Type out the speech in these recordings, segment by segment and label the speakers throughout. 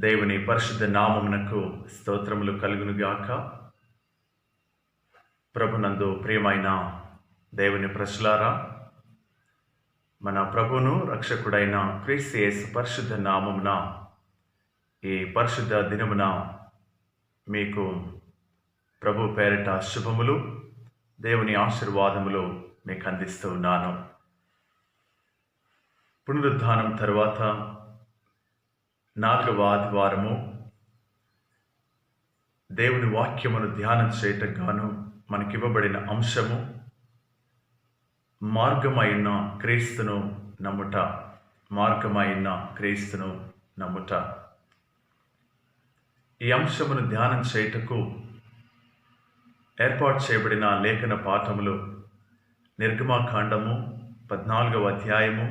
Speaker 1: దేవుని పరిశుద్ధ నామమునకు స్తోత్రములు కలుగునుగాక. ప్రభునందు ప్రియమైన దేవుని ప్రజలారా, మన ప్రభును రక్షకుడైన క్రీస్తు యేసు పరిశుద్ధ నామమున ఈ పరిశుద్ధ దినమున మీకు ప్రభు పేరిట శుభములు, దేవుని ఆశీర్వాదములు మీకు అందిస్తూ ఉన్నాను. పునరుద్ధానం తరువాత 4వ ఆదివారము దేవుని వాక్యమును ధ్యానం చేయటం గాను మనకివ్వబడిన అంశము మార్గమైన క్రీస్తును నమ్ముట. మార్గమైన క్రీస్తును నమ్ముట. ఈ అంశమును ధ్యానం చేయుటకు ఏర్పాటు చేయబడిన లేఖన పాఠములు నిర్గమాకాండము 14వ అధ్యాయము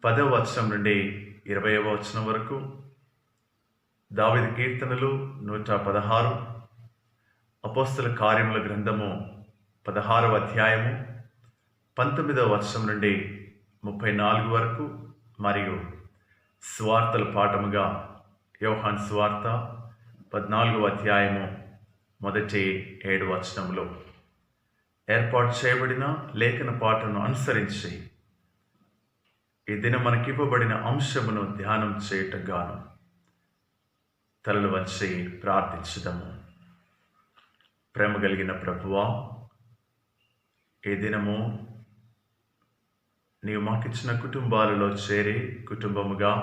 Speaker 1: 10వ వచనం నుండి 20వ వచనం వరకు, దావీదు కీర్తనలు 116, అపోస్తల కార్యముల గ్రంథము 16వ అధ్యాయము 19వ వచనం నుండి 34 వరకు, మరియు సువార్తల పాఠముగా యోహాను సువార్త 14వ అధ్యాయము మొదటి 7 వచనములు ఏర్పాటు చేయబడిన లేఖన పాఠమును అనుసరించి ఈ దినం మనకివ్వబడిన అంశమును ధ్యానం చేయటం గాను తలలు వంచి ప్రార్థించుదాము. ప్రేమ కలిగిన ప్రభువా, ఈ దినము నీవు మాకిచ్చిన కుటుంబాలలో చేరి కుటుంబముగా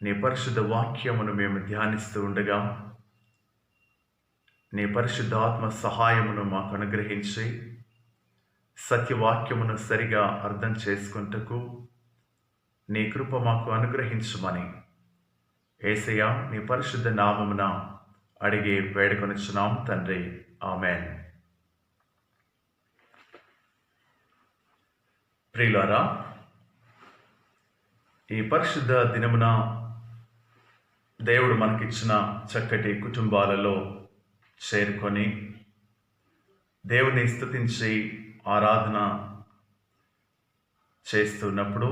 Speaker 1: నీ పరిశుద్ధ వాక్యమును మేము ధ్యానిస్తూ ఉండగా నీ పరిశుద్ధ ఆత్మ సహాయమును మాకు అనుగ్రహించి సత్యవాక్యమును సరిగా అర్థం చేసుకుంటకు నీ కృప మాకు అనుగ్రహించుమని యేసయ్య నీ పరిశుద్ధ నామమున అడిగి వేడుకొనుచున్నాం తండ్రి, ఆమేన్. ప్రియులారా, ఈ పరిశుద్ధ దినమున దేవుడు మనకిచ్చిన చక్కటి కుటుంబాలలో చేరుకొని దేవుని స్తుతించి ఆరాధన చేస్తున్నప్పుడు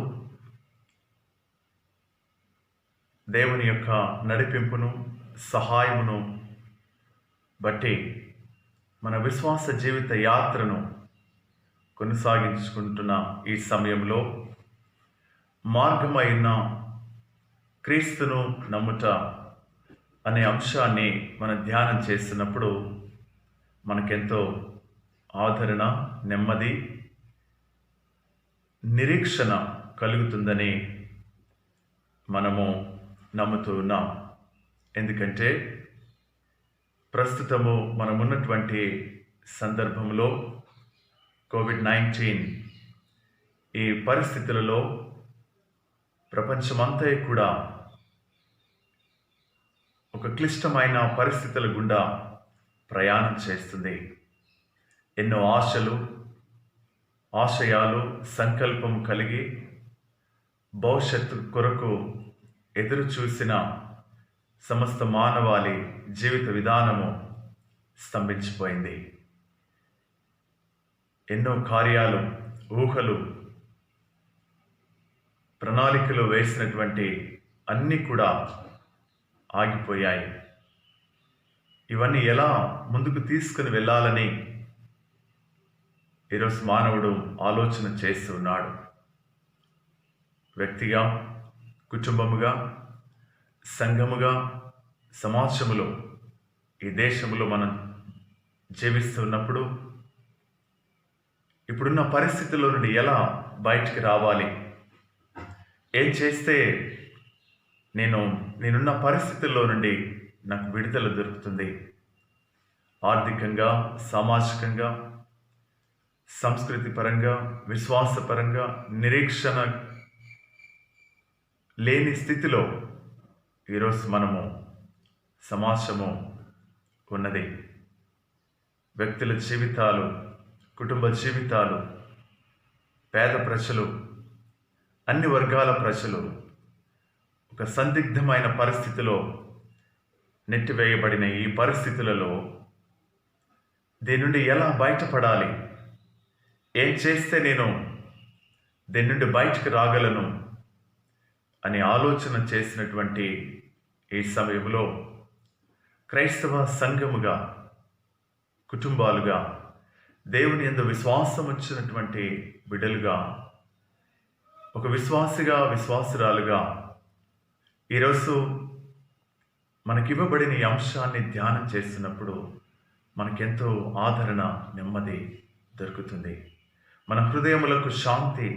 Speaker 1: దేవుని యొక్క నడిపింపును సహాయమును బట్టి మన విశ్వాస జీవిత యాత్రను కొనసాగించుకుంటున్న ఈ సమయంలో మార్గమైన క్రీస్తును నమ్ముట అనే అంశాన్ని మనం ధ్యానం చేస్తున్నప్పుడు మనకెంతో ఆదరణ, నెమ్మది, నిరీక్షణ కలుగుతుందని మనము నమ్ముతూ ఉన్నాం. ఎందుకంటే ప్రస్తుతము మనమున్నటువంటి సందర్భంలో కోవిడ్-19 ఈ పరిస్థితులలో ప్రపంచమంతా కూడా ఒక క్లిష్టమైన పరిస్థితుల గుండా ప్రయాణం చేస్తుంది. ఎన్నో ఆశలు, ఆశయాలు, సంకల్పం కలిగి భవిష్యత్తు కొరకు ఎదురు చూసిన సమస్త మానవాళి జీవిత విధానము స్తంభించిపోయింది. ఎన్నో కార్యాలు, ఊహలు, ప్రణాళికలు వేసినటువంటి అన్నీ కూడా ఆగిపోయాయి. ఇవన్నీ ఎలా ముందుకు తీసుకుని వెళ్ళాలని ఈరోజు మానవుడు ఆలోచన చేస్తున్నాడు. వ్యక్తిగా, కుటుంబముగా, సంఘముగా, సమాజములో, ఈ దేశంలో మనం జీవిస్తున్నప్పుడు ఇప్పుడున్న పరిస్థితుల్లో నుండి ఎలా బయటికి రావాలి, ఏం చేస్తే నేనున్న పరిస్థితుల్లో నుండి నాకు విడుదల దొరుకుతుంది, ఆర్థికంగా, సామాజికంగా, సంస్కృతి పరంగా, విశ్వాసపరంగా నిరీక్షణ లేని స్థితిలో ఈరోజు మనము సమాజము ఉన్నది. వ్యక్తుల జీవితాలు, కుటుంబ జీవితాలు, పేద ప్రజలు, అన్ని వర్గాల ప్రజలు ఒక సందిగ్ధమైన పరిస్థితిలో నెట్టివేయబడిన ఈ పరిస్థితులలో దీని నుండి ఎలా బయటపడాలి, ఏం చేస్తే నేను దీని నుండి బయటకు రాగలను అని ఆలోచన చేసినటువంటి ఈ సమయంలో క్రైస్తవ సంఘముగా, కుటుంబాలుగా, దేవుని యందు విశ్వాసం వచ్చినటువంటి బిడ్డలుగా, ఒక విశ్వాసిగా, విశ్వాసురాలుగా ఈరోజు మనకివ్వబడిన ఈ అంశాన్ని ధ్యానం చేస్తున్నప్పుడు మనకెంతో ఆదరణ, నెమ్మది దొరుకుతుంది. మన హృదయములకు శాంతి,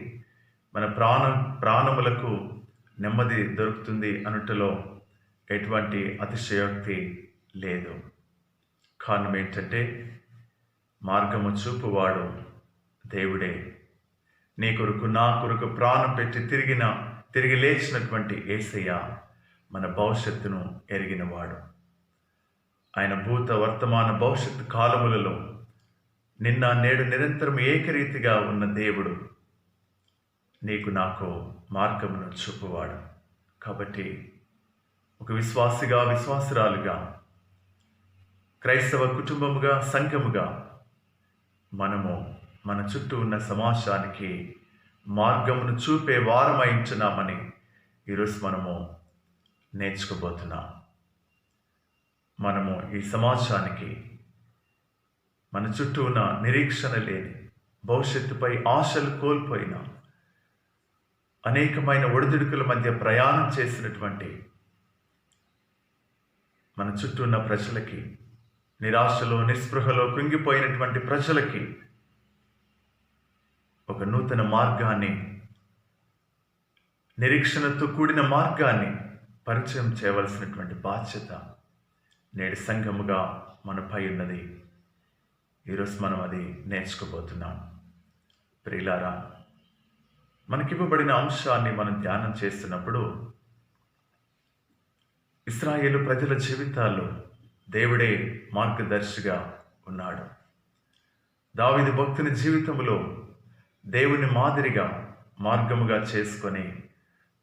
Speaker 1: మన ప్రాణములకు నెమ్మది దొరుకుతుంది అనుటలో ఎటువంటి అతిశయోక్తి లేదు. కారణం ఏంటంటే మార్గము చూపువాడు దేవుడే. నీ కొరకు, నా కొరకు ప్రాణం పెట్టి తిరిగి లేచినటువంటి యేసయ్య మన భవిష్యత్తును ఎరిగినవాడు. ఆయన భూత, వర్తమాన, భవిష్యత్తు కాలములలో నిన్న, నేడు, నిరంతరం ఏకరీతిగా ఉన్న దేవుడు నీకు, నాకు మార్గమును చూపువాడు. కాబట్టి ఒక విశ్వాసిగా, విశ్వాసురాలుగా, క్రైస్తవ కుటుంబముగా, సంఘముగా మనము మన చుట్టూ ఉన్న సమాజానికి మార్గమును చూపే వారమైంచున్నామని ఈరోజు మనము నేర్చుకోబోతున్నాం. మనము ఈ సమాజానికి మన చుట్టూ ఉన్న నిరీక్షణ లేని, భవిష్యత్తుపై ఆశలు కోల్పోయిన, అనేకమైన ఒడిదుడుకుల మధ్య ప్రయాణం చేసినటువంటి మన చుట్టూ ఉన్న ప్రజలకి, నిరాశలో, నిస్పృహలో కృంగిపోయినటువంటి ప్రజలకి ఒక నూతన మార్గాన్ని, నిరీక్షణతో కూడిన మార్గాన్ని పరిచయం చేయవలసినటువంటి బాధ్యత నేడు సంఘముగా మనపై ఉన్నది. ఈరోజు మనం అది నేర్చుకోబోతున్నాం. ప్రియులారా, మనకివ్వబడిన అంశాన్ని మనం ధ్యానం చేస్తున్నప్పుడు ఇశ్రాయేలు ప్రజల జీవితాల్లో దేవుడే మార్గదర్శిగా ఉన్నాడు. దావీదు భక్తుని జీవితంలో దేవుని మాదిరిగా, మార్గముగా చేసుకొని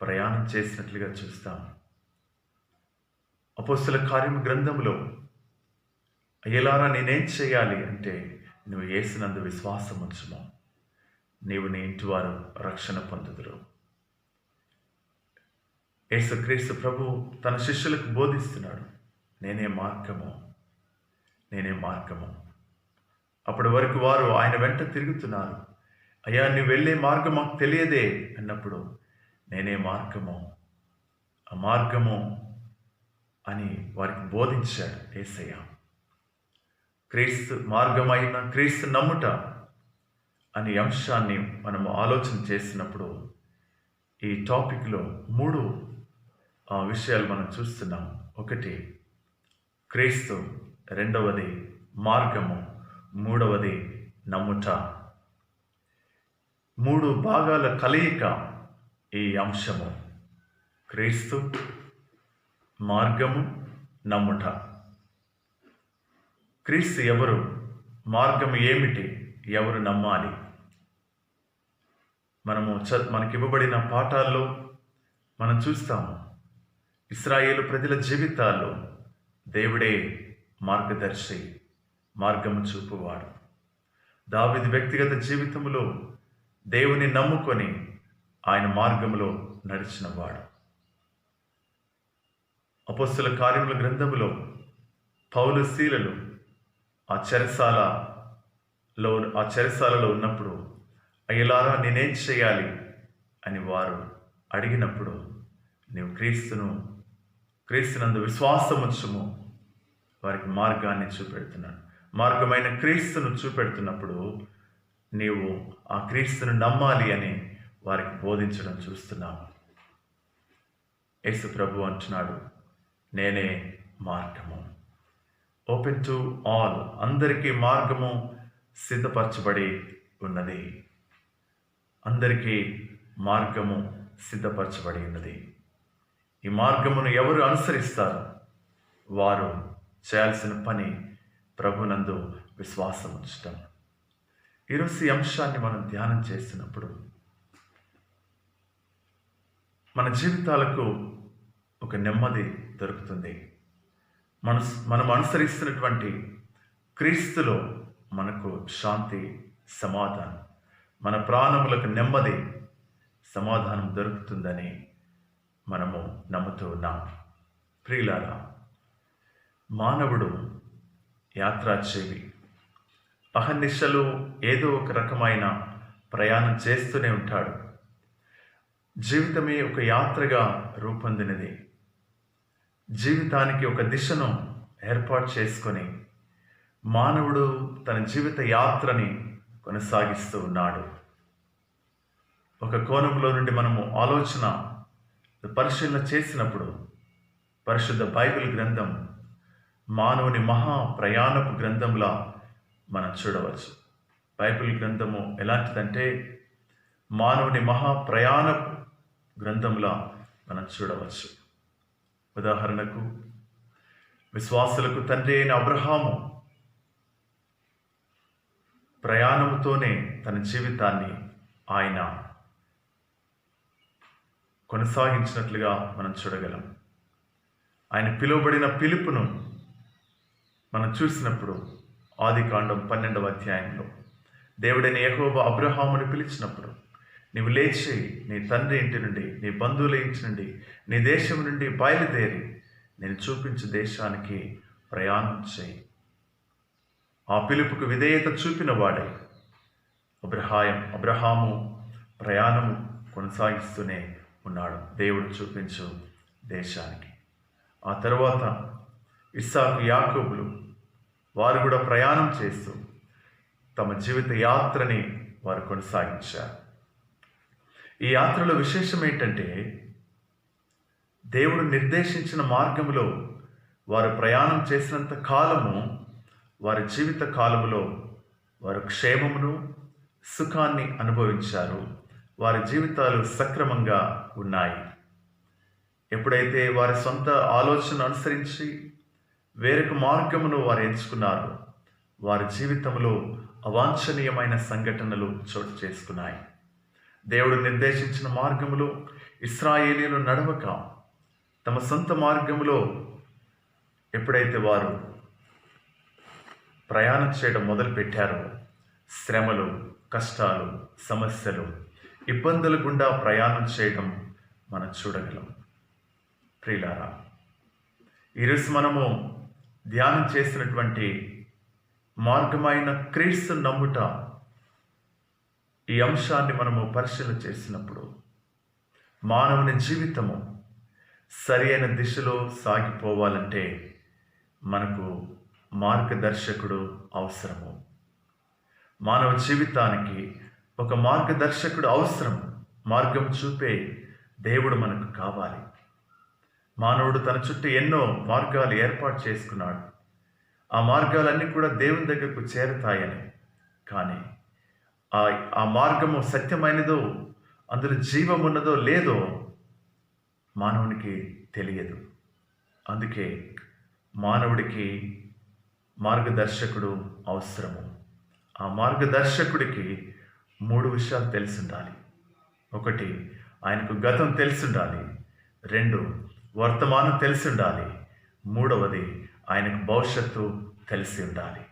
Speaker 1: ప్రయాణం చేసినట్లుగా చూస్తాం. అపోస్తల కార్యము గ్రంథంలో అయ్యలారా నేనేం చేయాలి అంటే, నువ్వు యేసునందు విశ్వాసం ఉంచుము, నీవు నీ ఇంటి వారు రక్షణ పొందుదురు. యేసుక్రీస్తు ప్రభు తన శిష్యులకు బోధిస్తున్నాడు, నేనే మార్గము, నేనే మార్గము. అప్పటి వరకు వారు ఆయన వెంట తిరుగుతున్నారు. అయ్యా, నువ్వు వెళ్ళే మార్గం మాకు తెలియదే అన్నప్పుడు, నేనే మార్గము, ఆ మార్గము అని వారికి బోధించాడు యేసయ్య. క్రీస్తు మార్గమైన క్రీస్తు నమ్ముట అనే అంశాన్ని మనము ఆలోచన చేసినప్పుడు ఈ టాపిక్లో 3 విషయాలు మనం చూస్తున్నాం. ఒకటి క్రీస్తు, రెండవది మార్గము, మూడవది నమ్ముట. 3 భాగాల కలయిక ఈ అంశము. క్రీస్తు, మార్గము, నమ్ముట. క్రీస్తు ఎవరు? మార్గము ఏమిటి? ఎవరు నమ్మాలి? మనకి ఇవ్వబడిన పాఠాల్లో మనం చూస్తాము, ఇశ్రాయేలు ప్రజల జీవితాల్లో దేవుడే మార్గదర్శి, మార్గము చూపువాడు. దావీదు వ్యక్తిగత జీవితంలో దేవుని నమ్ముకొని ఆయన మార్గంలో నడిచినవాడు. అపోస్తల కార్యముల గ్రంథములో పౌలు, శీలలు ఆ చెరసాలలో ఉన్నప్పుడు, అయ్యలారా నేనేం చేయాలి అని వారు అడిగినప్పుడు, నీవు క్రీస్తునందు విశ్వాసం ఉంచుము, వారికి మార్గాన్ని చూపెడుతున్నాడు. మార్గమైన క్రీస్తును చూపెడుతున్నప్పుడు నీవు ఆ క్రీస్తును నమ్మాలి అని వారికి బోధించడం చూస్తున్నాము. యేసు ప్రభు అంటున్నాడు, నేనే మార్గము. ఓపెన్ టు ఆల్, అందరికీ మార్గము సిద్ధపరచబడి ఉన్నది. అందరికీ మార్గము సిద్ధపరచబడి ఉన్నది. ఈ మార్గమును ఎవరు అనుసరిస్తారు, వారు చేయాల్సిన పని ప్రభునందు విశ్వాసం ఉంచటం. ఈరోజు ఈ అంశాన్ని మనం ధ్యానం చేస్తున్నప్పుడు మన జీవితాలకు ఒక నెమ్మది దొరుకుతుంది. మనం అనుసరిస్తున్నటువంటి క్రీస్తులో మనకు శాంతి, సమాధానం, మన ప్రాణములకు నెమ్మది, సమాధానం దొరుకుతుందని మనము నమ్ముతూ ఉన్నాం. ప్రియులారా, మానవుడు యాత్రాజీవి. అహర్నిశలు ఏదో ఒక రకమైన ప్రయాణం చేస్తూనే ఉంటాడు. జీవితమే ఒక యాత్రగా రూపొందినది. జీవితానికి ఒక దిశను ఏర్పాటు చేసుకొని మానవుడు తన జీవిత యాత్రని కొనసాగిస్తూ ఉన్నాడు. ఒక కోణంలో నుండి మనము పరిశీలన చేసినప్పుడు పరిశుద్ధ బైబిల్ గ్రంథం మానవుని మహా ప్రయాణపు గ్రంథంలా మనం చూడవచ్చు. బైబిల్ గ్రంథము ఎలాంటిదంటే మానవుని మహా ప్రయాణపు గ్రంథంలా మనం చూడవచ్చు. ఉదాహరణకు, విశ్వాసులకు తండ్రి అయిన అబ్రహాము ప్రయాణముతోనే తన జీవితాన్ని ఆయన కొనసాగించినట్లుగా మనం చూడగలం. ఆయన పిలువబడిన పిలుపును మనం చూసినప్పుడు ఆదికాండం 12వ అధ్యాయంలో దేవుడైన యెహోవా అబ్రహామును పిలిచినప్పుడు, నీవు లేచి నీ తండ్రి ఇంటి నుండి, నీ బంధువుల ఇంటి నుండి, నీ దేశం నుండి బయలుదేరి నేను చూపించే దేశానికి ప్రయాణం చేయి. ఆ పిలుపుకు విధేయత చూపిన వాడే అబ్రహాము ప్రయాణం కొనసాగిస్తూనే ఉన్నాడు దేవుడు చూపించు దేశానికి. ఆ తర్వాత ఇస్సాకు, యాకోబులు వారు కూడా ప్రయాణం చేస్తూ తమ జీవిత యాత్రని వారు కొనసాగించారు. ఈ యాత్రలో విశేషం ఏంటంటే, దేవుడు నిర్దేశించిన మార్గంలో వారు ప్రయాణం చేసినంత కాలము వారి జీవిత కాలములో వారు క్షేమమును సుఖాన్ని అనుభవించారు. వారి జీవితాలు సక్రమంగా ఉన్నాయి. ఎప్పుడైతే వారి సొంత ఆలోచన అనుసరించి వేరొక మార్గమును వారు ఎంచుకున్నారు, వారి జీవితంలో అవాంఛనీయమైన సంఘటనలు చోటు చేసుకున్నాయి. దేవుడు నిర్దేశించిన మార్గములో ఇశ్రాయేలీయులు నడవక తమ సొంత మార్గములో ఎప్పుడైతే వారు ప్రయాణం చేయడం మొదలుపెట్టారో, శ్రమలు, కష్టాలు, సమస్యలు, ఇబ్బందుల గుండా ప్రయాణం చేయడం మనం చూడగలం. ప్రియులారా, ఈరోజు మనము ధ్యానం చేసినటువంటి మార్గమైన క్రీస్తు నమ్ముట, ఈ అంశాన్ని మనము పరిశీలన చేసినప్పుడు మానవుని జీవితము సరి అయిన దిశలో సాగిపోవాలంటే మనకు మార్గదర్శకుడు అవసరము. మానవ జీవితానికి ఒక మార్గదర్శకుడు అవసరం. మార్గం చూపే దేవుడు మనకు కావాలి. మానవుడు తన చుట్టూ ఎన్నో మార్గాలు ఏర్పాటు చేసుకున్నాడు. ఆ మార్గాలన్నీ కూడా దేవుని దగ్గరకు చేరుతాయని, కానీ ఆ మార్గము సత్యమైనదో, అందులో జీవం ఉన్నదో లేదో మానవునికి తెలియదు. అందుకే మానవుడికి మార్గదర్శకుడు అవసరము. ఆ మార్గదర్శకుడికి 3 విషయాలు తెలిసి ఉండాలి. 1, ఆయనకు గతం తెలిసి ఉండాలి. 2, వర్తమానం తెలిసి ఉండాలి. 3వది, ఆయనకు భవిష్యత్తు తెలిసి ఉండాలి.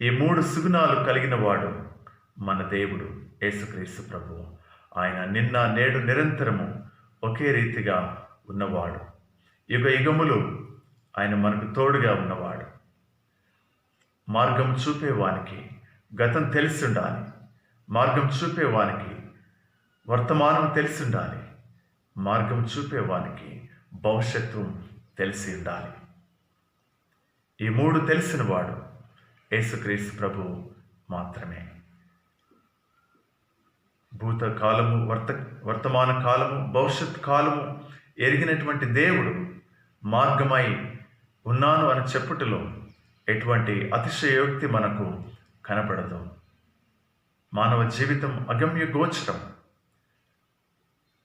Speaker 1: ఈ 3 సుగుణాలు కలిగిన వాడు మన దేవుడు యేసుక్రీస్తు ప్రభువు. ఆయన నిన్న, నేడు, నిరంతరము ఒకే రీతిగా ఉన్నవాడు. యుగ యుగములు ఆయన మనకు తోడుగా ఉన్నవాడు. మార్గం చూపేవానికి గతం తెలిసి ఉండాలి. మార్గం చూపేవానికి వర్తమానం తెలిసి ఉండాలి. మార్గం చూపేవానికి భవిష్యత్తు తెలిసి ఉండాలి. ఈ 3 తెలిసిన వాడు యేసుక్రీస్తు ప్రభువు మాత్రమే. భూతకాలము, వర్తమాన కాలము, భవిష్యత్ కాలము ఎరిగినటువంటి దేవుడు మార్గమై ఉన్నాను అని చెప్పుటలో ఎటువంటి అతిశయోక్తి మనకు కనపడదు. మానవ జీవితం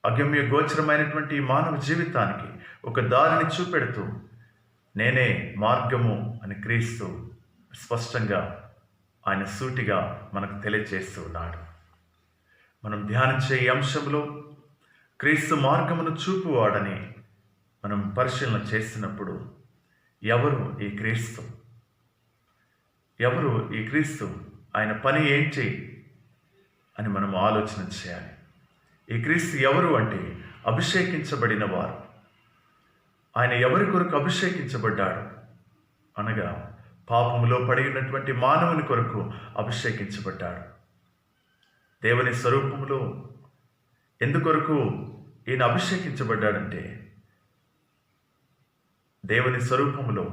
Speaker 1: అగమ్యగోచరమైనటువంటి మానవ జీవితానికి ఒక దారిని చూపెడుతూ నేనే మార్గము అని క్రీస్తు స్పష్టంగా ఆయన సూటిగా మనకు తెలియజేస్తూ ఉన్నాడు. మనం ధ్యానించే ఈ అంశంలో క్రీస్తు మార్గమును చూపువాడని మనం పరిశీలన చేసినప్పుడు ఎవరు ఈ క్రీస్తు? ఆయన పని ఏంటి అని మనం ఆలోచన చేయాలి. ఈ క్రీస్తు ఎవరు అంటే అభిషేకించబడిన వారు. ఆయన ఎవరి కొరకు అభిషేకించబడ్డాడు అనగా పాపములో పడి ఉన్నటువంటి మానవుని కొరకు అభిషేకించబడ్డాడు. దేవుని స్వరూపములో ఎందుకొరకు ఈయన అభిషేకించబడ్డాడంటే దేవుని స్వరూపములో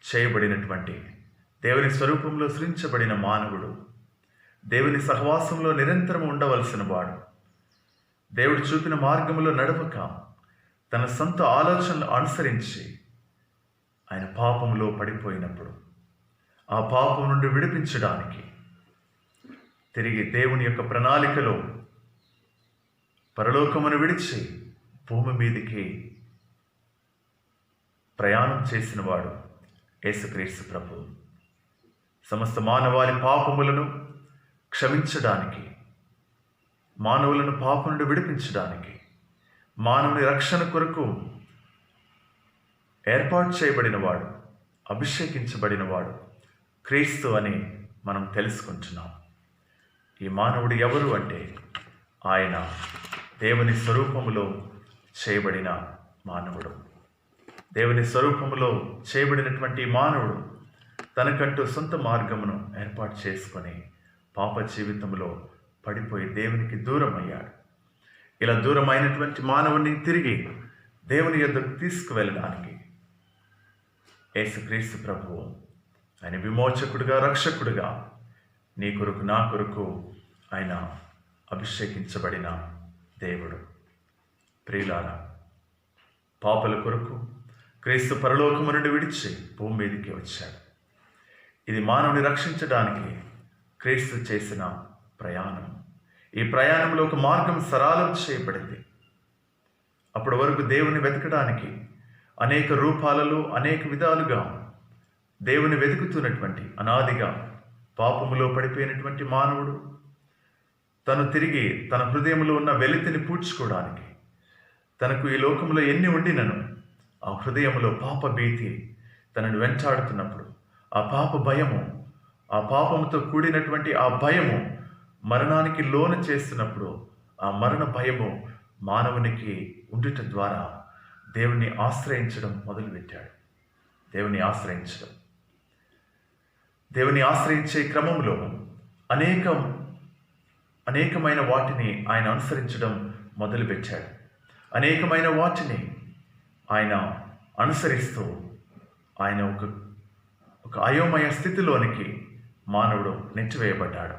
Speaker 1: చేయబడినటువంటి, దేవుని స్వరూపంలో సృజించబడిన మానవుడు దేవుని సహవాసంలో నిరంతరం ఉండవలసిన వాడు. దేవుడు చూపిన మార్గంలో నడవక తన సొంత ఆలోచనలు అనుసరించి ఆయన పాపంలో పడిపోయినప్పుడు ఆ పాపం నుండి విడిపించడానికి తిరిగి దేవుని యొక్క ప్రణాళికలో పరలోకమును విడిచి భూమి మీదికి ప్రయాణం చేసిన వాడు యేసుక్రీస్తు ప్రభువు. సమస్త మానవాళి పాపములను క్షమించడానికి, మానవులను పాపం నుండి విడిపించడానికి, మానవుని రక్షణ కొరకు ఏర్పాటు చేయబడినవాడు, అభిషేకించబడినవాడు క్రీస్తు అని మనం తెలుసుకుంటున్నాం. ఈ మానవుడు ఎవరు అంటే ఆయన దేవుని స్వరూపములో చేయబడిన మానవుడు. దేవుని స్వరూపములో చేయబడినటువంటి మానవుడు తనకంటూ సొంత మార్గమును ఏర్పాటు చేసుకొని పాప జీవితంలో పడిపోయి దేవునికి దూరం అయ్యాడు. ఇలా దూరమైనటువంటి మానవుని తిరిగి దేవుని యొద్దకు తీసుకువెళ్ళడానికి యేసుక్రీస్తు ప్రభువు ఆయన విమోచకుడుగా, రక్షకుడుగా నీ కొరకు, నా కొరకు ఆయన అభిషేకించబడిన దేవుడు. ప్రియులారా, పాపల కొరకు క్రీస్తు పరలోకము నుండి విడిచి భూమి మీదకి వచ్చాడు. ఇది మానవుని రక్షించడానికి క్రీస్తు చేసిన ప్రయాణం. ఈ ప్రయాణంలో ఒక మార్గం సరళం చేయబడింది. అప్పటి వరకు దేవుని వెతకడానికి అనేక రూపాలలో, అనేక విధాలుగా దేవుని వెతుకుతున్నటువంటి అనాదిగా పాపములో పడిపోయినటువంటి మానవుడు తను తిరిగి తన హృదయంలో ఉన్న వెలితిని పూడ్చుకోవడానికి, తనకు ఈ లోకంలో ఎన్ని ఉండినను ఆ హృదయంలో పాప భీతి తనను వెంటాడుతున్నప్పుడు, ఆ పాప భయము, ఆ పాపముతో కూడినటువంటి ఆ భయము మరణానికి లోను చేస్తున్నప్పుడు, ఆ మరణ భయము మానవునికి ఉండుట ద్వారా దేవుని ఆశ్రయించడం మొదలుపెట్టాడు. దేవుని ఆశ్రయించే క్రమంలో అనేకమైన వాటిని ఆయన అనుసరించడం మొదలుపెట్టాడు. అనేకమైన వాటిని ఆయన అనుసరిస్తూ ఆయన ఒక అయోమయ స్థితిలోనికి మానవుడు నెట్టివేయబడ్డాడు.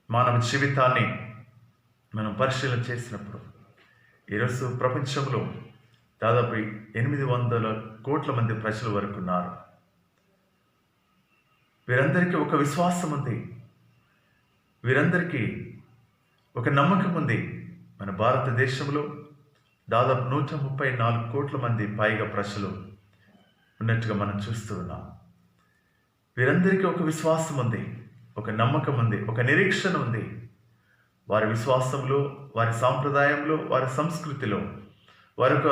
Speaker 1: మానవ జీవితాన్ని మనం పరిశీలన చేసినప్పుడు ఈరోజు ప్రపంచంలో దాదాపు 800 కోట్ల మంది ప్రజల వరకు ఉన్నారు. వీరందరికీ ఒక విశ్వాసం ఉంది, వీరందరికీ ఒక నమ్మకం ఉంది. మన భారతదేశంలో దాదాపు 134 కోట్ల మంది పైగా ప్రజలు ఉన్నట్టుగా మనం చూస్తూ ఉన్నాం. వీరందరికీ ఒక విశ్వాసం ఉంది, ఒక నమ్మకం ఉంది, ఒక నిరీక్షణ ఉంది. వారి విశ్వాసంలో, వారి సాంప్రదాయంలో, వారి సంస్కృతిలో వారి ఒక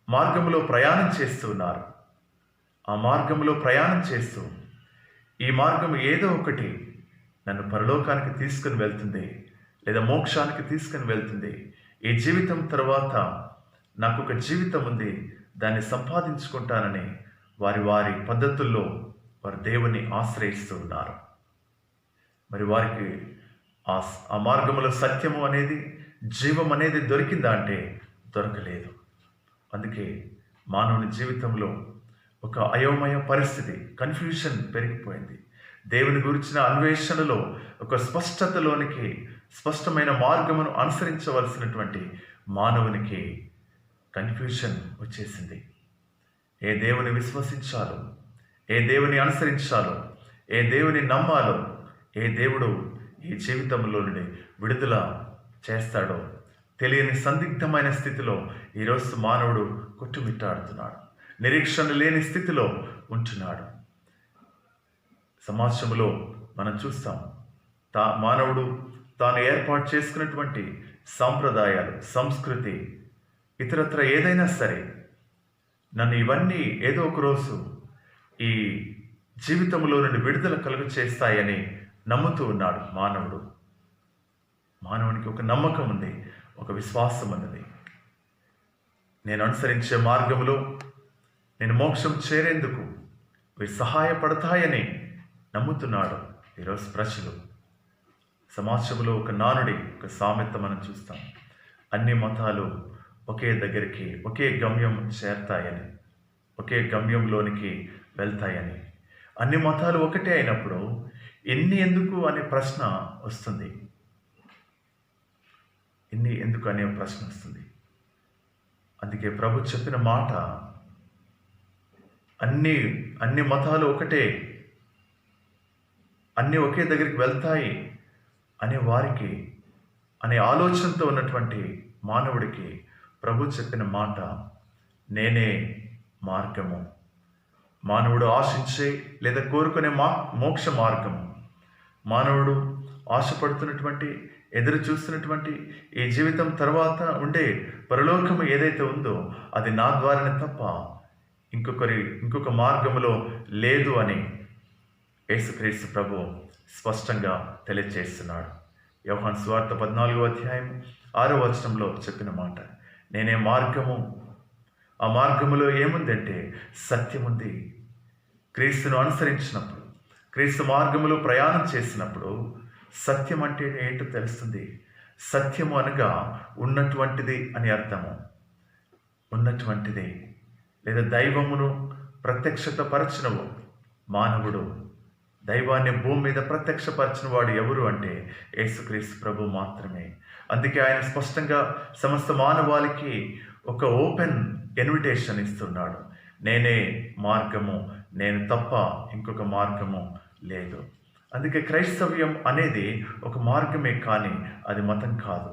Speaker 1: మార్గంలో ప్రయాణం చేస్తూ ఉన్నారు. ఆ మార్గంలో ప్రయాణం చేస్తూ ఈ మార్గం ఏదో ఒకటి నన్ను పరలోకానికి తీసుకుని వెళ్తుంది, లేదా మోక్షానికి తీసుకుని వెళ్తుంది. ఈ జీవితం తర్వాత నాకు ఒక జీవితం ఉంది, దాన్ని సంపాదించుకుంటానని వారి పద్ధతుల్లో వారు దేవుని ఆశ్రయిస్తూ ఉన్నారు. మరి వారికి ఆ మార్గంలో సత్యము అనేది, జీవం అనేది దొరికిందా అంటే దొరకలేదు. అందుకే మానవుని జీవితంలో ఒక అయోమయ పరిస్థితి, కన్ఫ్యూషన్ పెరిగిపోయింది. దేవుని గురించిన అన్వేషణలో ఒక స్పష్టతలోనికి, స్పష్టమైన మార్గమును అనుసరించవలసినటువంటి మానవునికి కన్ఫ్యూషన్ వచ్చేసింది. ఏ దేవుని విశ్వసించాలో, ఏ దేవుని అనుసరించాలో, ఏ దేవుని నమ్మాలో, ఏ దేవుడు ఈ జీవితంలో నుండి విడుదల చేస్తాడో తెలియని సందిగ్ధమైన స్థితిలో ఈరోజు మానవుడు కొట్టుమిట్టాడుతున్నాడు. నిరీక్షణ లేని స్థితిలో ఉంటున్నాడు. సమాజంలో మనం చూస్తాం, మానవుడు తాను ఏర్పాటు చేసుకున్నటువంటి సాంప్రదాయాలు, సంస్కృతి, ఇతరత్ర ఏదైనా సరే నన్ను ఇవన్నీ ఏదో ఒక రోజు ఈ జీవితంలో నుండి విడుదల కలుగు చేస్తాయని నమ్ముతూ ఉన్నాడు మానవుడు. మానవునికి ఒక నమ్మకం ఉంది, ఒక విశ్వాసం అన్నది. నేను అనుసరించే మార్గంలో నేను మోక్షం చేరేందుకు ఇవి సహాయపడతాయని నమ్ముతున్నాడు ఈరోజు ప్రజలు. సమాజంలో ఒక నానుడి, ఒక సామెత మనం చూస్తాం. అన్ని మతాలు ఒకే దగ్గరికి, ఒకే గమ్యం చేరతాయని, ఒకే గమ్యంలోనికి వెళ్తాయని. అన్ని మతాలు ఒకటే అయినప్పుడు ఎన్ని ఎందుకు అనే ప్రశ్న వస్తుంది. ఎన్ని ఎందుకు అనే ప్రశ్న వస్తుంది. అందుకే ప్రభు చెప్పిన మాట, అన్ని మతాలు ఒకటే, అన్నీ ఒకే దగ్గరికి వెళ్తాయి అనే వారికి, అనే ఆలోచనతో ఉన్నటువంటి మానవుడికి ప్రభు చెప్పిన మాట, నేనే మార్గము. మానవుడు ఆశించే లేదా కోరుకునే మోక్ష మార్గము, మానవుడు ఆశపడుతున్నటువంటి, ఎదురు చూస్తున్నటువంటి ఈ జీవితం తర్వాత ఉండే పరలోకము ఏదైతే ఉందో అది నా ద్వారానే తప్ప ఇంకొక మార్గములో లేదు అని యేసుక్రీస్తు ప్రభు స్పష్టంగా తెలియజేస్తున్నాడు. యోహాను సువార్త 14వ అధ్యాయం 6వ వచనంలో చెప్పిన మాట, నేనే మార్గము. ఆ మార్గములో ఏముందంటే సత్యం ఉంది. క్రీస్తును అనుసరించినప్పుడు, క్రీస్తు మార్గములో ప్రయాణం చేసినప్పుడు సత్యం అంటే ఏంటో తెలుస్తుంది. సత్యము అనగా ఉన్నటువంటిది అని అర్థము. ఉన్నటువంటిది లేదా దైవమును ప్రత్యక్షత పరచినవు మానవుడు. దైవాన్ని భూమి మీద ప్రత్యక్షపరిచిన వాడు ఎవరు అంటే యేసుక్రీస్తు ప్రభు మాత్రమే. అందుకే ఆయన స్పష్టంగా సమస్త మానవాళికి ఒక ఓపెన్ ఇన్విటేషన్ ఇస్తున్నాడు. నేనే మార్గము, నేను తప్ప ఇంకొక మార్గము లేదు. అందుకే క్రైస్తవ్యం అనేది ఒక మార్గమే, కానీ అది మతం కాదు.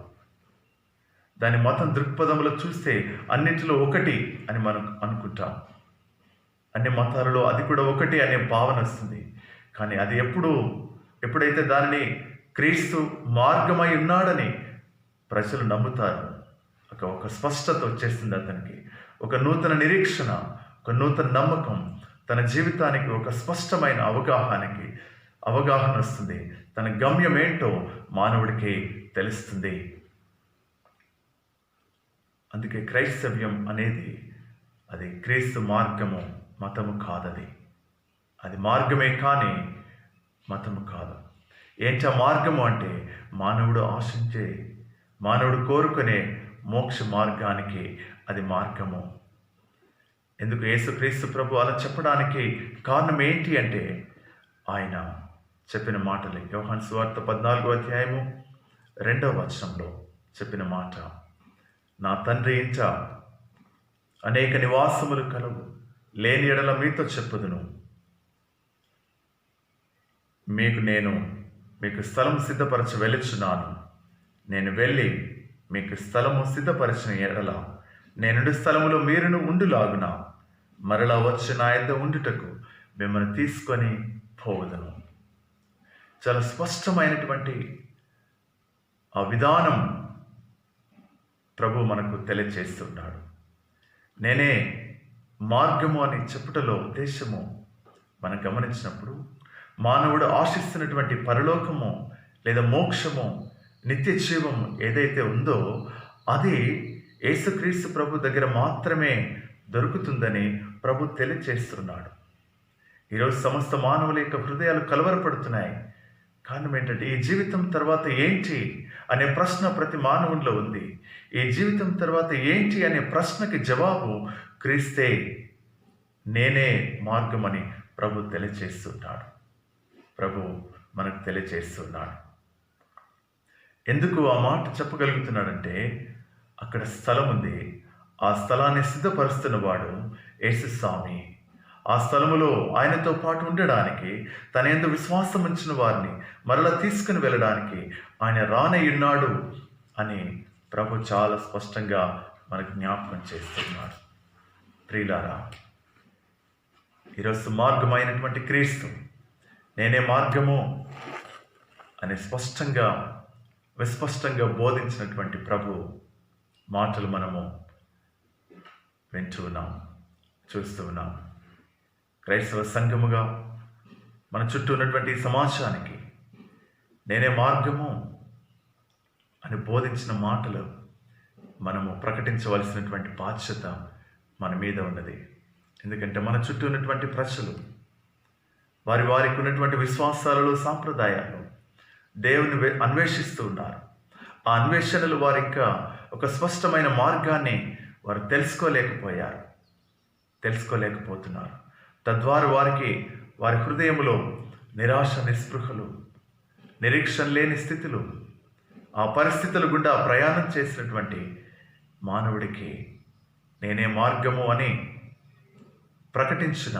Speaker 1: దాని మతం దృక్పథంలో చూస్తే అన్నింటిలో ఒకటి అని మనం అనుకుంటాం. అన్ని మతాలలో అది కూడా ఒకటి అనే భావన వస్తుంది. కానీ అది ఎప్పుడైతే దానిని క్రీస్తు మార్గమై ఉన్నాడని ప్రజలు నమ్ముతారు, ఒక స్పష్టత వచ్చేస్తుంది అతనికి. ఒక నూతన నిరీక్షణ, ఒక నూతన నమ్మకం, తన జీవితానికి ఒక స్పష్టమైన అవగాహన వస్తుంది. తన గమ్యం ఏంటో మానవుడికి తెలుస్తుంది. అందుకే క్రైస్తవ్యం అనేది అది క్రీస్తు మార్గము, మతము కాదది. అది మార్గమే కానీ మతము కాదు. ఏంటా మార్గము అంటే మానవుడు ఆశించే, మానవుడు కోరుకునే మోక్ష మార్గానికి అది మార్గము. ఎందుకు యేసుక్రీస్తు ప్రభు అలా చెప్పడానికి కారణం ఏంటి అంటే ఆయన చెప్పిన మాటలే. యోహాను సువార్త 14వ అధ్యాయము 2వ వచనంలో చెప్పిన మాట, నా తండ్రి ఇంట అనేక నివాసములు కలవు, లేని ఎడల మీతో చెప్పుదును. మీకు స్థలం సిద్ధపరచ వెలుచున్నాను. నేను వెళ్ళి మీకు స్థలము సిద్ధపరచిన ఎడల నేనుండి స్థలములో మీరును ఉండులాగున మరలా వచ్చి నా యొద్ద ఉండుటకు మిమ్మల్ని తీసుకొని పోవదును. చాలా స్పష్టమైనటువంటి ఆ విధానం ప్రభు మనకు తెలియజేస్తున్నాడు. నేనే మార్గము అని చెప్పుటలో ఉద్దేశము మనం గమనించినప్పుడు, మానవుడు ఆశిస్తున్నటువంటి పరలోకము లేదా మోక్షము, నిత్య జీవము ఏదైతే ఉందో అది యేసుక్రీస్తు ప్రభు దగ్గర మాత్రమే దొరుకుతుందని ప్రభు తెలియజేస్తున్నాడు. ఈరోజు సమస్త మానవుల యొక్క హృదయాలు కలవరపడుతున్నాయి. కారణం ఏంటంటే ఈ జీవితం తర్వాత ఏంటి అనే ప్రశ్న ప్రతి మానవుల్లో ఉంది. ఈ జీవితం తర్వాత ఏంటి అనే ప్రశ్నకి జవాబు క్రీస్తే, నేనే మార్గమని ప్రభు తెలియజేస్తున్నాడు. ప్రభు మనకు తెలియజేస్తున్నాడు. ఎందుకు ఆ మాట చెప్పగలుగుతున్నాడంటే అక్కడ స్థలం ఉంది. ఆ స్థలాన్ని సిద్ధపరుస్తున్నవాడు యేసు స్వామి. ఆ స్థలములో ఆయనతో పాటు ఉండడానికి, తన యందు విశ్వాసం ఉంచిన వారిని మరలా తీసుకుని వెళ్ళడానికి ఆయన రానయ్యున్నాడు అని ప్రభు చాలా స్పష్టంగా మనకు జ్ఞాపకం చేస్తున్నాడు. ప్రియులారా, ఈరోజు మార్గమైనటువంటి క్రీస్తు, నేనే మార్గము అని విస్పష్టంగా బోధించినటువంటి ప్రభు మాటలు మనము వింటూ ఉన్నాం, చూస్తూ ఉన్నాం. క్రైస్తవ సంఘముగా మన చుట్టూ ఉన్నటువంటి సమాజానికి నేనే మార్గము అని బోధించిన మాటలు మనము ప్రకటించవలసినటువంటి బాధ్యత మన మీద ఉన్నది. ఎందుకంటే మన చుట్టూ ఉన్నటువంటి ప్రజలు వారికి ఉన్నటువంటి విశ్వాసాలలో, సాంప్రదాయాలు దేవుని అన్వేషిస్తూ ఉన్నారు. ఆ అన్వేషణలు వారి ఇంకా ఒక స్పష్టమైన మార్గాన్ని వారు తెలుసుకోలేకపోతున్నారు. తద్వారా వారి హృదయంలో నిరాశ, నిస్పృహలు, నిరీక్షణ లేని స్థితులు, ఆ పరిస్థితుల గుండా ప్రయాణం చేసినటువంటి మానవుడికి నేనే మార్గము అని ప్రకటించిన,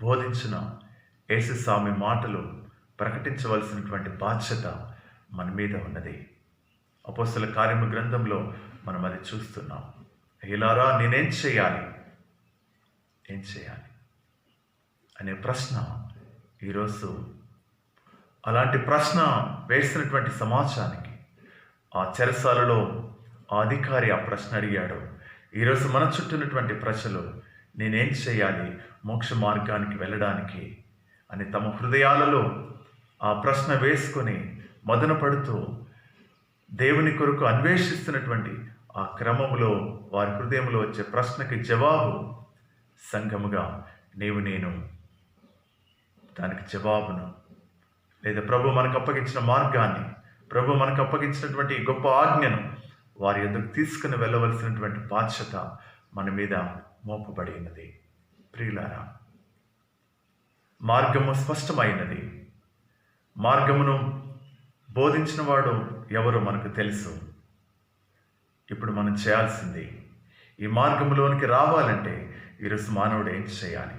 Speaker 1: బోధించిన యేసుస్వామి మాటలు ప్రకటించవలసినటువంటి బాధ్యత మన మీద ఉన్నది. అపోస్తల కార్యముల గ్రంథంలో మనం అది చూస్తున్నాం. ఇలారా నేనేం చేయాలి అనే ప్రశ్న ఈరోజు అలాంటి ప్రశ్న వేసినటువంటి సమాజానికి ఆ చెరసాలలో ఆ అధికారి ఆ ప్రశ్న అడిగాడు. ఈరోజు మన చుట్టూ ఉన్నటువంటి ప్రజలు నేనేం చేయాలి మోక్ష మార్గానికి వెళ్ళడానికి అని తమ హృదయాలలో ఆ ప్రశ్న వేసుకొని మదన పడుతూ దేవుని కొరకు అన్వేషిస్తున్నటువంటి ఆ క్రమంలో వారి హృదయంలో వచ్చే ప్రశ్నకి జవాబు సంఘముగా నేను దానికి జవాబును, లేదా ప్రభు మనకు అప్పగించిన మార్గాన్ని, ప్రభు మనకు అప్పగించినటువంటి గొప్ప ఆజ్ఞను వారి ఎదురు తీసుకుని వెళ్ళవలసినటువంటి బాధ్యత మన మీద మోపబడి ఉన్నది. ప్రియులారా, మార్గము స్పష్టమైనది. మార్గమును బోధించిన వాడు ఎవరో మనకు తెలుసు. ఇప్పుడు మనం చేయాల్సింది ఈ మార్గంలోనికి రావాలంటే ఈరోజు మానవుడు ఏం చేయాలి?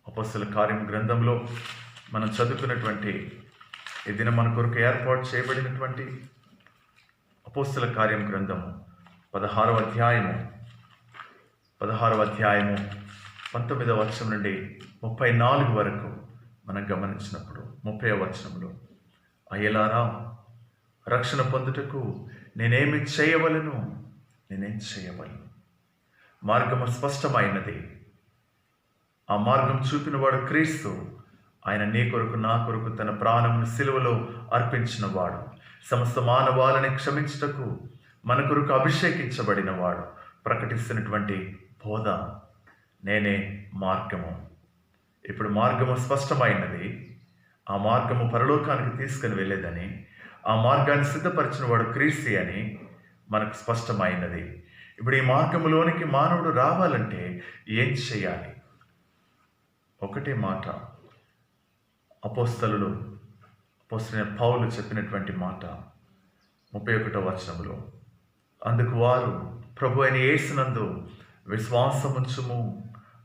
Speaker 1: అపోస్తల కార్యం గ్రంథంలో మనం చదువుకున్నటువంటి ఈ దినం మన కొరకు ఏర్పాటు చేయబడినటువంటి అపోస్తల కార్యం గ్రంథము 16వ అధ్యాయము 19వ వచనం నుండి 34 వరకు మనం గమనించినప్పుడు 30వ వచనంలో అయ్యలారా రక్షణ పొందుటకు నేనేం చేయవలను? మార్గము స్పష్టమైనది. ఆ మార్గం చూపినవాడు క్రీస్తు. ఆయన నీ కొరకు నా కొరకు తన ప్రాణమును సిలువలో అర్పించిన వాడు. సమస్త మానవాళిని క్షమించుటకు మన కొరకు అభిషేకించబడిన వాడు. ప్రకటిస్తున్నటువంటి బోధ నేనే మార్గము. ఇప్పుడు మార్గము స్పష్టమైనది. ఆ మార్గము పరలోకానికి తీసుకుని వెళ్ళేదని, ఆ మార్గాన్ని సిద్ధపరిచిన వాడు క్రీస్తు అని మనకు స్పష్టమైనది. ఇప్పుడు ఈ మార్గములోనికి మానవుడు రావాలంటే ఏం చేయాలి? ఒకటే మాట, అపోస్తలుడైన పౌలు చెప్పినటువంటి మాట 31వ వచనంలో, అందుకు వారు ప్రభు అయిన యేసునందు విశ్వాసముంచుము,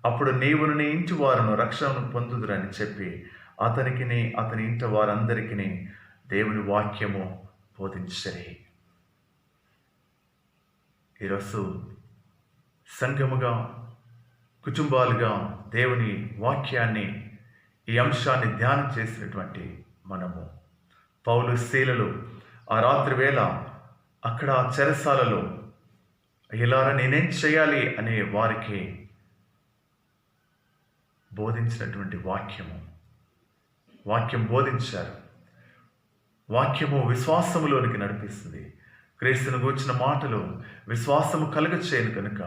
Speaker 1: అప్పుడు నీవును నీ ఇంటి వారును రక్షణను పొందుదురని చెప్పి అతనికిని అతని ఇంటి వారందరికీ దేవుని వాక్యము బోధించరి. ఈరోజు సంఘముగా, కుటుంబాలుగా దేవుని వాక్యాన్ని, ఈ అంశాన్ని ధ్యానం చేసినటువంటి మనము పౌలు శీలలు ఆ రాత్రి వేళ అక్కడ చెరసాలలో ఇలారా నేనేం చేయాలి అనే వారికి బోధించినటువంటి వాక్యం బోధించారు. వాక్యము విశ్వాసములోనికి నడిపిస్తుంది. క్రీస్తును గూర్చిన మాటలు విశ్వాసము కలుగచేయను కనుక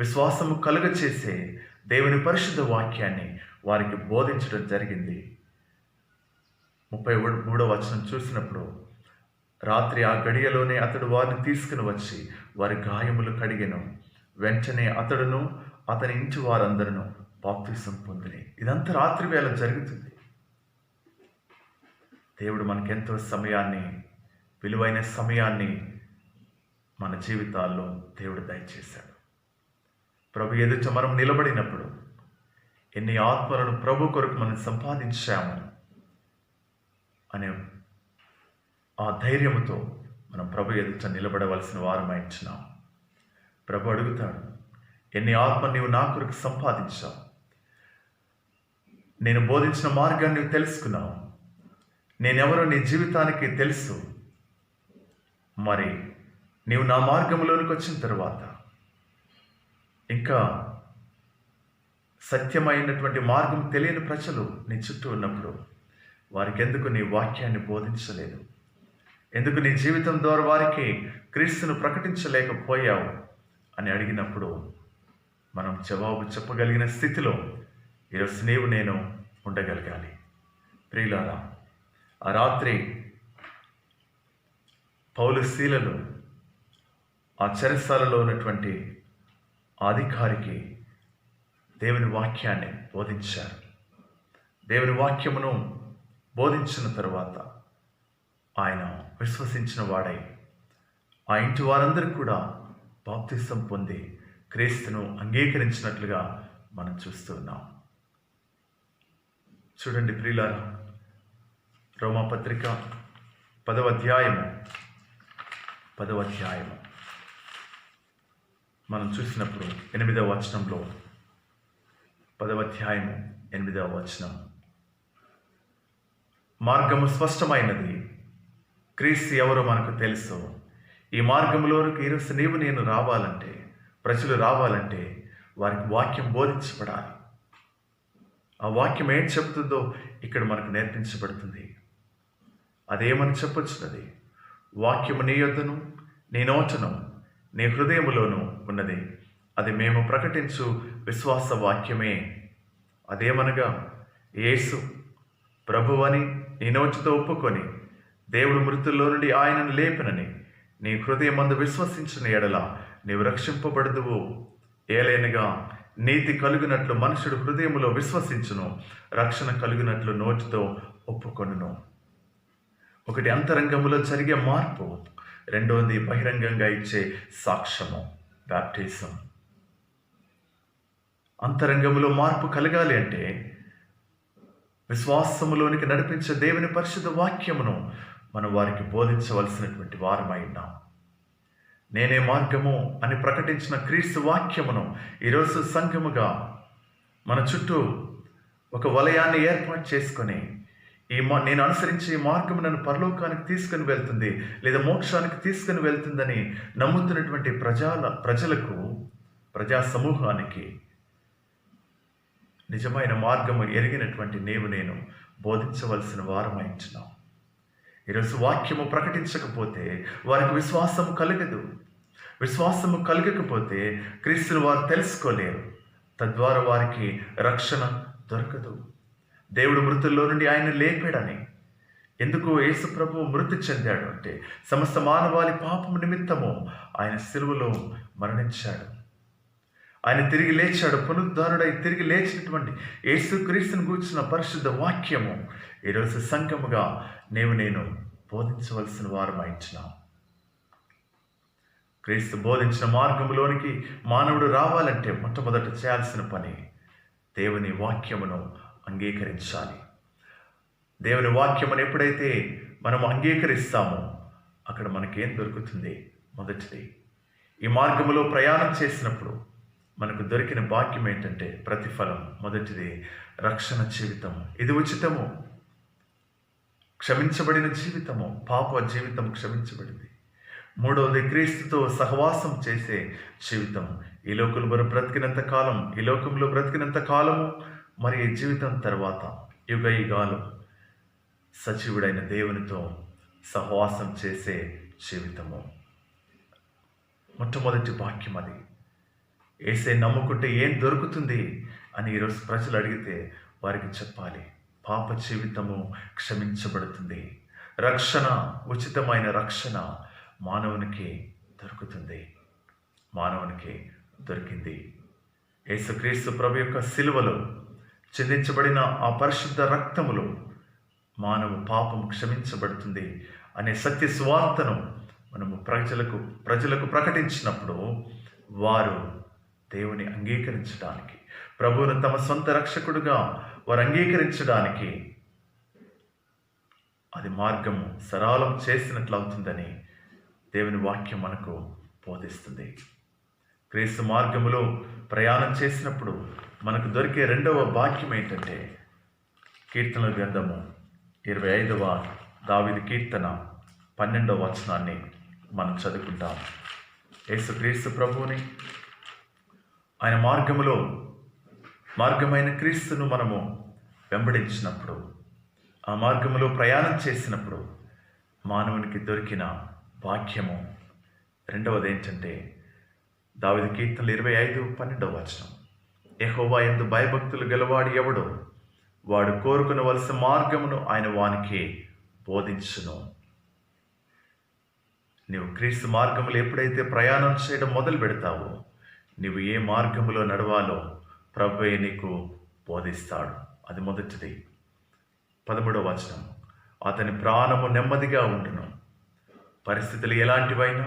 Speaker 1: విశ్వాసము కలుగచేసే దేవుని పరిశుద్ధ వాక్యాన్ని వారికి బోధించడం జరిగింది. 33వ వచనం చూసినప్పుడు, రాత్రి ఆ గడియలోనే అతడు వారిని తీసుకుని వచ్చి వారి గాయములు కడిగెను. వెంటనే అతడును అతని ఇంటి వారందరూ బాప్తిసం పొందిరి. ఇదంతా రాత్రి వేళ జరుగుతుంది. దేవుడు మనకెంతో సమయాన్ని, విలువైన సమయాన్ని మన జీవితాల్లో దేవుడు దయచేశాడు. ప్రభు ఎదుట మనం నిలబడినప్పుడు ఎన్ని ఆత్మలను ప్రభు కొరకు మనం సంపాదించాము అనే ఆ ధైర్యముతో మనం ప్రభు ఎదుట నిలబడవలసిన వారమైంచినాం. ప్రభు అడుగుతాడు, ఎన్ని ఆత్మ నీవు నా కొరకు సంపాదించావు? నేను బోధించిన మార్గాన్ని నువ్వు తెలుసుకున్నావు. నేనెవరో నీ జీవితానికి తెలుసు. మరి నీవు నా మార్గంలోనికి వచ్చిన తర్వాత ఇంకా సత్యమైనటువంటి మార్గం తెలియని ప్రజలు నీ చుట్టూ ఉన్నప్పుడు వారికి ఎందుకు నీ వాక్యాన్ని బోధించలేదు? ఎందుకు నీ జీవితం ద్వారా వారికి క్రీస్తును ప్రకటించలేకపోయావు అని అడిగినప్పుడు మనం జవాబు చెప్పగలిగిన స్థితిలో ఈరోజు నీవు నేను ఉండగలగాలి. ప్రియులారా, ఆ రాత్రి పౌలు శీలలు ఆ చెరసాలలో ఉన్నటువంటి అధికారికి దేవుని వాక్యాన్ని బోధించారు. దేవుని వాక్యమును బోధించిన తరువాత ఆయన విశ్వసించిన వాడై ఆ ఇంటి వారందరూ కూడా బాప్తిసం పొంది క్రీస్తును అంగీకరించినట్లుగా మనం చూస్తూ ఉన్నాం. చూడండి ప్రియులారా, రోమాపత్రిక 10వ అధ్యాయము మనం చూసినప్పుడు 8వ వచనంలో, 10వ అధ్యాయము 8వ వచనం, మార్గము స్పష్టమైనది, క్రీస్తు ఎవరో మనకు తెలుసు. ఈ మార్గంలోనికి ఈరోజు నీవు నేను రావాలంటే, ప్రజలు రావాలంటే వారికి వాక్యం బోధించబడాలి. ఆ వాక్యం ఏం చెప్తుందో ఇక్కడ మనకు నేర్పించబడుతుంది. అదేమని చెప్పొచ్చున్నది? వాక్యము నీ యొద్దను, నీ నోటను, నీ హృదయములోను ఉన్నది. అది మేము ప్రకటించు విశ్వాస వాక్యమే. అదేమనగా, యేసు ప్రభువని నీ నోటితో ఒప్పుకొని దేవుడు మృతుల్లో నుండి ఆయనను లేపనని నీ హృదయమందు విశ్వసించిన ఎడల నీవు రక్షింపబడదువు. ఏలైనగా నీతి కలుగునట్లు మనుషుడు హృదయములో విశ్వసించును, రక్షణ కలుగునట్లు నోటితో ఒప్పుకొనును. ఒకటి అంతరంగములో జరిగే మార్పు, రెండవది బహిరంగంగా ఇచ్చే సాక్ష్యము, బాప్టిజం. అంతరంగములో మార్పు కలగాలి అంటే విశ్వాసములోనికి నడిపించే దేవుని పరిశుద్ధ వాక్యమును మనం వారికి బోధించవలసినటువంటి వారమై ఉన్నాం. నేనే మార్గము అని ప్రకటించిన క్రీస్తు వాక్యమును ఈరోజు సంఘముగా మన చుట్టూ ఒక వలయాన్ని ఏర్పాటు చేసుకొని నేను అనుసరించే ఈ మార్గము నన్ను పరలోకానికి తీసుకుని వెళ్తుంది లేదా మోక్షానికి తీసుకుని వెళ్తుందని నమ్ముతున్నటువంటి ప్రజలకు, ప్రజా సమూహానికి నిజమైన మార్గము ఎరిగినటువంటి నేను బోధించవలసిన వారమైంచున్నాం. ఈరోజు వాక్యము ప్రకటించకపోతే వారికి విశ్వాసము కలగదు. విశ్వాసము కలగకపోతే క్రీస్తుని వారు తెలుసుకోలేరు. తద్వారా వారికి రక్షణ దొరకదు. దేవుడు మృతుల్లో నుండి ఆయన లేపాడని, ఎందుకు యేసు ప్రభువు మృతి చెందాడు అంటే సమస్త మానవాళి పాపము నిమిత్తము ఆయన సిలువలో మరణించాడు. ఆయన తిరిగి లేచాడు. పునరుద్ధారుడై తిరిగి లేచినటువంటి యేసు క్రీస్తుని గూర్చిన పరిశుద్ధ వాక్యము ఈరోజు సంఘముగా నేను బోధించవలసిన వారమైంచున్నాం. క్రీస్తు బోధించిన మార్గంలోనికి మానవుడు రావాలంటే మొట్టమొదట చేయాల్సిన పని దేవుని వాక్యమును అంగీకరించాలి. దేవుని వాక్యమును ఎప్పుడైతే మనం అంగీకరిస్తామో అక్కడ మనకేం దొరుకుతుంది? మొదటిది, ఈ మార్గములో ప్రయాణం చేసినప్పుడు మనకు దొరికిన భాగ్యం ఏంటంటే ప్రతిఫలం. మొదటిది రక్షణ జీవితము. ఇది ఉచితము, క్షమించబడిన జీవితము, పాప జీవితం క్షమించబడింది. మూడవది క్రీస్తుతో సహవాసం చేసే జీవితం. ఈ లోకంలో బ్రతికినంత కాలము మరి ఈ జీవితం తర్వాత యుగ యుగాలు సజీవుడైన దేవునితో సహవాసం చేసే జీవితము. మొట్టమొదటి వాక్యం అది. యేసే నమ్ముకుంటే ఏం దొరుకుతుంది అని ఈరోజు ప్రజలు అడిగితే వారికి చెప్పాలి, పాప జీవితము క్షమించబడుతుంది, రక్షణ, ఉచితమైన రక్షణ మానవునికి దొరుకుతుంది, మానవునికి దొరికింది. యేసుక్రీస్తు ప్రభు యొక్క సిలువలో చిందించబడిన ఆ పరిశుద్ధ రక్తములో మానవ పాపం క్షమించబడుతుంది అనే సత్య సువార్తను మనము ప్రజలకు ప్రకటించినప్పుడు వారు దేవుని అంగీకరించడానికి, ప్రభువును తమ సొంత రక్షకుడుగా వారు అంగీకరించడానికి అది మార్గము సరళం చేసినట్లు అవుతుందని దేవుని వాక్యం మనకు బోధిస్తుంది. క్రీస్తు మార్గములో ప్రయాణం చేసినప్పుడు మనకు దొరికే రెండవ భాగ్యం ఏంటంటే కీర్తనల గ్రంథము 25వ దావీదు కీర్తన 12వ వచనాన్ని మనం చదువుకుంటాం. యేసుక్రీస్తు ప్రభువుని ఆయన మార్గమైన క్రీస్తును మనము వెంబడించినప్పుడు, ఆ మార్గములో ప్రయాణం చేసినప్పుడు మానవునికి దొరికిన వాక్యము. రెండవది ఏంటంటే దావీదు కీర్తనలు 25:12 యెహోవా యందు భయభక్తులు గలవాడు ఎవడో వాడు కోరుకునవలసిన మార్గమును ఆయన వానికి బోధించును. నీవు క్రీస్తు మార్గములు ఎప్పుడైతే ప్రయాణం చేయడం మొదలు పెడతావో, నీవు ఏ మార్గములో నడవాలో ప్రభువే నీకు బోధిస్తాడు. అది మొదటిది. 13వ అతని ప్రాణము నెమ్మదిగా ఉండును. పరిస్థితులు ఎలాంటివైనా,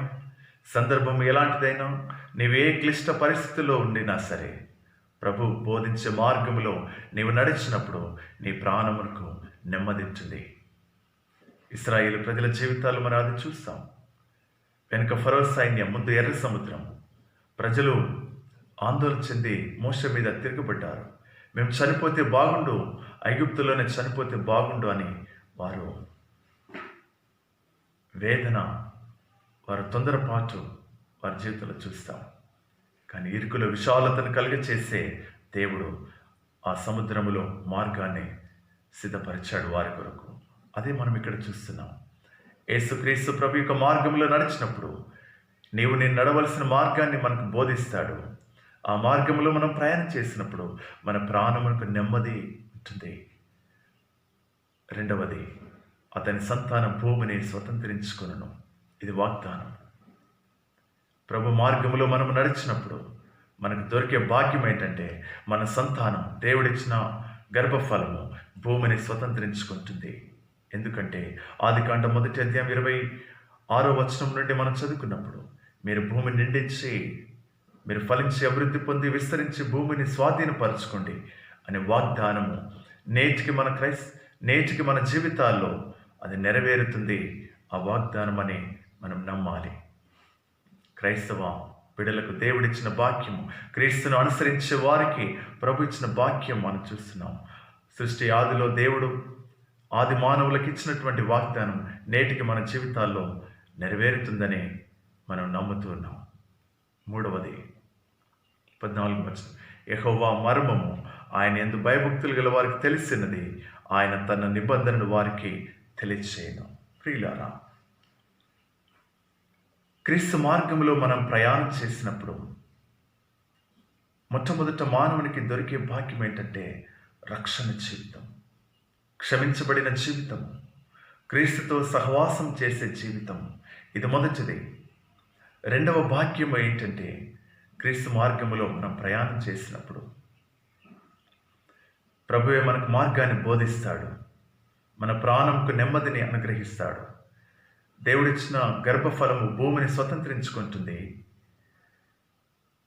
Speaker 1: సందర్భం ఎలాంటిదైనా, నీవే క్లిష్ట పరిస్థితుల్లో ఉండినా సరే, ప్రభు బోధించే మార్గములో నీవు నడిచినప్పుడు నీ ప్రాణమునకు నెమ్మది ఉంటుంది. ఇశ్రాయేలు ప్రజల జీవితాలు మనం అది చూస్తాం. వెనుక ఫరో సైన్యం, ముందు ఎర్ర సముద్రం. ప్రజలు ఆందోళన చెంది మోషే మీద తిరగబడ్డారు. మేము చనిపోతే బాగుండు, ఐగుప్తులోనే చనిపోతే బాగుండు అని వారు వేదన, వారి తొందరపాటు వారి జీవితంలో చూస్తాం. కానీ ఇరుకుల విశాలతను కలిగచేసే దేవుడు ఆ సముద్రములో మార్గాన్ని సిద్ధపరిచాడు వారి కొరకు. అదే మనం ఇక్కడ చూస్తున్నాం. యేసుక్రీస్తు ప్రభు యొక్క మార్గంలో నడిచినప్పుడు నీవు నేను నడవలసిన మార్గాన్ని మనకు బోధిస్తాడు. ఆ మార్గంలో మనం ప్రయాణం చేసినప్పుడు మన ప్రాణమునకు నెమ్మది ఉంటుంది. రెండవది, అతని సంతానం భూమిని స్వతంత్రించుకొనును. ఇది వాగ్దానం. ప్రభు మార్గంలో మనం నడిచినప్పుడు మనకు దొరికే భాగ్యం ఏంటంటే మన సంతానం, దేవుడిచ్చిన గర్భఫలము భూమిని స్వతంత్రించుకుంటుంది. ఎందుకంటే ఆదికాండం 1:26 నుండి మనం చదువుకున్నప్పుడు, మీరు భూమిని నిండించి, మీరు ఫలించి అభివృద్ధి పొంది విస్తరించి భూమిని స్వాధీనపరచుకోండి అనే వాగ్దానము నేటికి మన జీవితాల్లో అది నెరవేరుతుంది. ఆ వాగ్దానం అని మనం నమ్మాలి. క్రైస్తవ బిడ్డలకు దేవుడిచ్చిన భాగ్యము, క్రీస్తును అనుసరించే వారికి ప్రభు ఇచ్చిన భాగ్యం మనం చూస్తున్నాం. సృష్టి ఆదిలో దేవుడు ఆది మానవులకు ఇచ్చినటువంటి వాగ్దానం నేటికి మన జీవితాల్లో నెరవేరుతుందని మనం నమ్ముతూ ఉన్నాం. మూడవది, 14వ యెహోవా మర్మము ఆయన యందు భయభక్తులు గల వారికి తెలిసినది, ఆయన తన నిబంధనను వారికి తెలియచేయను. ప్రియులారా, క్రీస్తు మార్గంలో మనం ప్రయాణం చేసినప్పుడు మొట్టమొదట మానవునికి దొరికే భాగ్యం ఏంటంటే రక్షణ జీవితం, క్షమించబడిన జీవితం, క్రీస్తుతో సహవాసం చేసే జీవితం. ఇది మొదటిది. రెండవ భాగ్యం ఏంటంటే క్రీస్తు మార్గములో మనం ప్రయాణం చేసినప్పుడు ప్రభువే మనకు మార్గాన్ని బోధిస్తాడు, మన ప్రాణంకు నెమ్మదిని అనుగ్రహిస్తాడు. దేవుడిచ్చిన గర్భఫలము భూమిని స్వతంత్రించుకుంటుంది.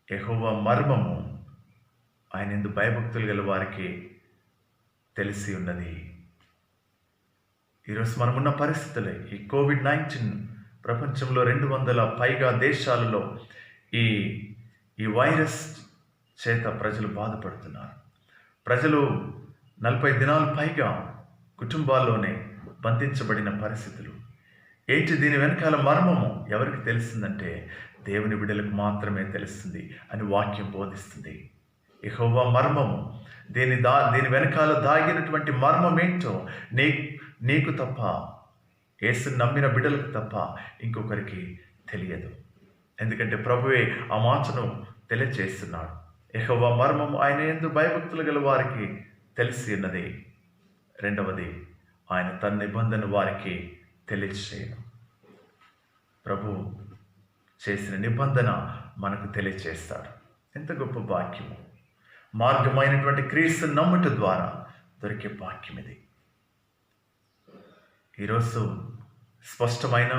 Speaker 1: యెహోవా మర్మము ఆయన యందు భయభక్తులు గల వారికి తెలిసి ఉన్నది. ఈరోజు మనమున్న పరిస్థితులే, ఈ COVID-19 ప్రపంచంలో 200 పైగా దేశాలలో ఈ వైరస్ చేత ప్రజలు బాధపడుతున్నారు. ప్రజలు 40 దినాలు పైగా కుటుంబాల్లోనే బంధించబడిన పరిస్థితులు. ఏంటి దీని వెనకాల మర్మము ఎవరికి తెలిసిందంటే దేవుని బిడ్డలకు మాత్రమే తెలుస్తుంది అని వాక్యం బోధిస్తుంది. యెహోవా మర్మము, దీని వెనకాల దాగినటువంటి మర్మం ఏంటో నీకు తప్ప, యేసుని నమ్మిన బిడ్డలకు తప్ప ఇంకొకరికి తెలియదు. ఎందుకంటే ప్రభువే ఆ మాటను తెలియచేస్తున్నాడు. యెహోవా మర్మము ఆయన యందు భయభక్తులు గల వారికి తెలిసి ఉన్నది. రెండవది, ఆయన తన నిబంధన వారికి తెలియచేయను. ప్రభు చేసిన నిబంధన మనకు తెలియచేస్తాడు. ఎంత గొప్ప భాగ్యము! మార్గమైనటువంటి క్రీస్తుని నమ్ముట ద్వారా దొరికే భాగ్యం ఇది. ఈరోజు స్పష్టమైన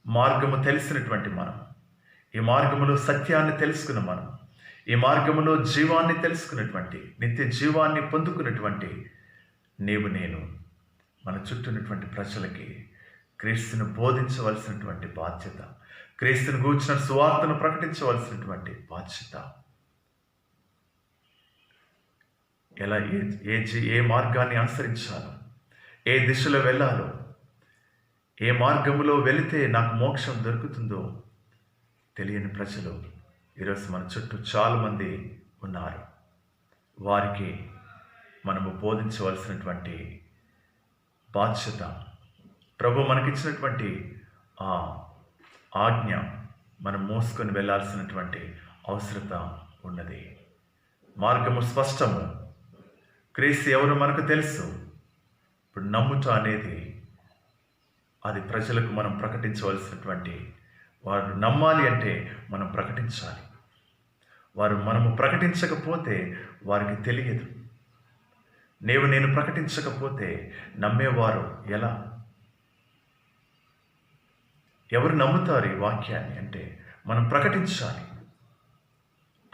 Speaker 1: మార్గము తెలిసినటువంటి మనం, ఈ మార్గములో సత్యాన్ని తెలుసుకున్న మనం, ఈ మార్గములో జీవాన్ని తెలుసుకున్నటువంటి, నిత్య జీవాన్ని పొందుకున్నటువంటి నీవు నేను మన చుట్టూనటువంటి ప్రజలకి క్రీస్తును బోధించవలసినటువంటి బాధ్యత, క్రీస్తును గూర్చిన సువార్తను ప్రకటించవలసినటువంటి బాధ్యత. ఎలా ఏ మార్గాన్ని అనుసరించాలో, ఏ దిశలో వెళ్ళాలో, ఏ మార్గములో వెళితే నాకు మోక్షం దొరుకుతుందో తెలియని ప్రజలు ఈరోజు మన చుట్టూ చాలామంది ఉన్నారు. వారికి మనము బోధించవలసినటువంటి బాధ్యత ప్రభు మనకిచ్చినటువంటి ఆ ఆజ్ఞ మనం మోసుకొని వెళ్ళాల్సినటువంటి అవసరత ఉన్నది. మార్గము స్పష్టము. క్రీస్తు ఎవరు మనకు తెలుసు. ఇప్పుడు నమ్ముట అనేది అది ప్రజలకు మనం ప్రకటించవలసినటువంటి, వారు నమ్మాలి అంటే మనం ప్రకటించాలి. మనము ప్రకటించకపోతే వారికి తెలియదు. నేను ప్రకటించకపోతే నమ్మేవారు ఎలా? ఎవరు నమ్ముతారు ఈ వాక్యాన్ని అంటే మనం ప్రకటించాలి.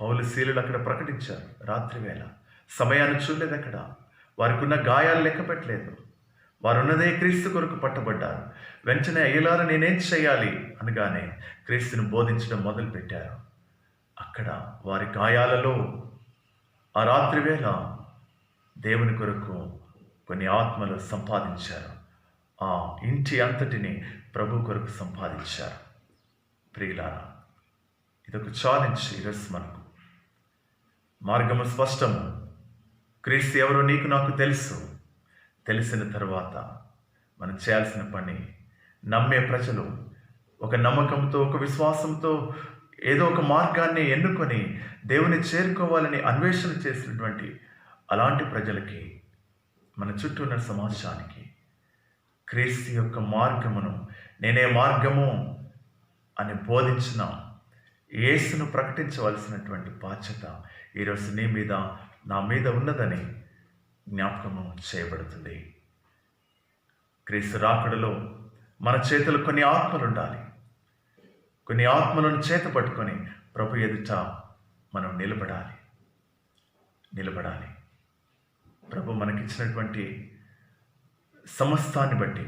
Speaker 1: పౌలు శీలులు అక్కడ ప్రకటించారు. రాత్రి వేళ సమయాన్ని చూడలేదు. అక్కడ వారికి ఉన్న గాయాలు లెక్క పెట్టలేదు. వారు ఉన్నదే క్రీస్తు కొరకు పట్టబడ్డారు. వెంటనే అయ్యలారా నేనేం చేయాలి అనగానే క్రీస్తుని బోధించడం మొదలుపెట్టారు. అక్కడ వారి గాయాలలో ఆ రాత్రి వేళ దేవుని కొరకు కొన్ని ఆత్మలు సంపాదించారు. ఆ ఇంటి అంతటిని ప్రభు కొరకు సంపాదించారు. ప్రియులారా, ఇదొక ఛాలెంజ్ ఈరోజు మనకు. మార్గము స్పష్టము. క్రీస్తు ఎవరో నీకు నాకు తెలుసు. తెలిసిన తర్వాత మనం చేయాల్సిన పని, నమ్మే ప్రజలు ఒక నమ్మకంతో, ఒక విశ్వాసంతో ఏదో ఒక మార్గాన్ని ఎన్నుకొని దేవుని చేరుకోవాలని అన్వేషణ చేసినటువంటి అలాంటి ప్రజలకి, మన చుట్టూ ఉన్న సమాజానికి క్రీస్తు యొక్క మార్గమును, నేనే మార్గము అని బోధించిన యేసును ప్రకటించవలసినటువంటి బాధ్యత ఈరోజు నీ మీద, నా మీద ఉన్నదని జ్ఞాపకము చేయబడుతుంది. క్రీస్తు రాకడలో మన చేతులు కొన్ని ఆత్మలు ఉండాలి. కొన్ని ఆత్మలను చేత పట్టుకొని ప్రభు ఎదుట మనం నిలబడాలి. ప్రభు మనకిచ్చినటువంటి సమస్తాన్ని బట్టి